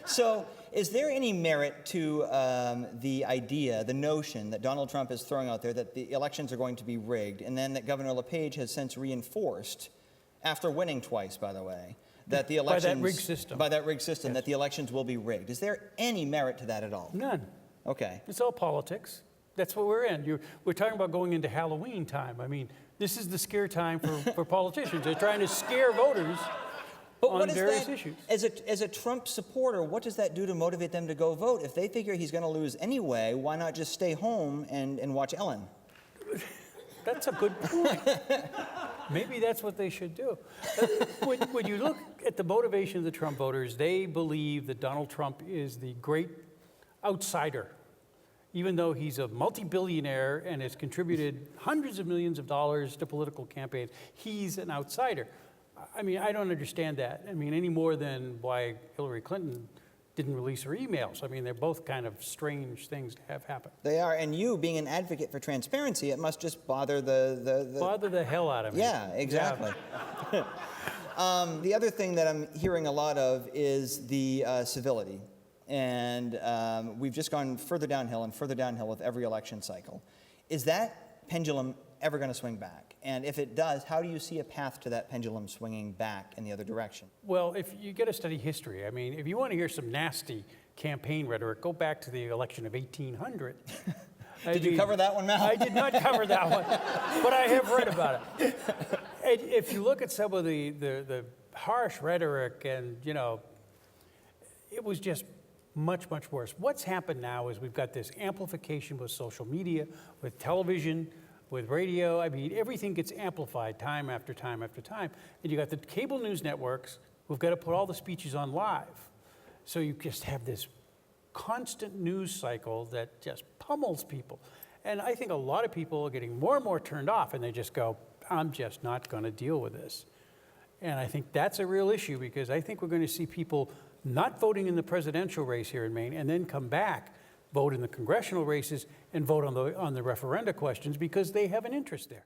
So is there any merit to the idea, the notion that Donald Trump is throwing out there that the elections are going to be rigged, and then that Governor LePage has since reinforced, after winning twice, by the way, that the elections... By that rigged system. By that rigged system, Yes. that the elections will be rigged. Is there any merit to that at all? None. Okay. It's all politics. That's what we're in. We're talking about going into Halloween time. I mean, this is the scare time for politicians. They're trying to scare voters on various issues. As a Trump supporter, what does that do to motivate them to go vote? If they figure he's going to lose anyway, why not just stay home and watch Ellen? That's a good point. Maybe that's what they should do. When you look at the motivation of the Trump voters, they believe that Donald Trump is the great outsider. Even though he's a multi-billionaire and has contributed hundreds of millions of dollars to political campaigns, he's an outsider. I mean, I don't understand that. I mean, any more than why Hillary Clinton didn't release her emails. I mean, they're both kind of strange things to have happen. They are, and you, being an advocate for transparency, it must just bother Bother the hell out of me. Yeah, exactly. Yeah. The other thing that I'm hearing a lot of is the civility. And we've just gone further downhill and further downhill with every election cycle. Is that pendulum ever going to swing back? And if it does, how do you see a path to that pendulum swinging back in the other direction? Well, if you got to study history, I mean, if you want to hear some nasty campaign rhetoric, go back to the election of 1800. Did you cover that one, Mal? I did not cover that one, but I have read about it. And if you look at some of the harsh rhetoric, and, you know, it was just much, much worse. What's happened now is we've got this amplification with social media, with television, with radio. I mean, everything gets amplified time after time after time. And you got the cable news networks who've got to put all the speeches on live. So you just have this constant news cycle that just pummels people. And I think a lot of people are getting more and more turned off, and they just go, I'm just not going to deal with this. And I think that's a real issue, because I think we're going to see people not voting in the presidential race here in Maine and then come back, vote in the congressional races, and vote on the referenda questions because they have an interest there.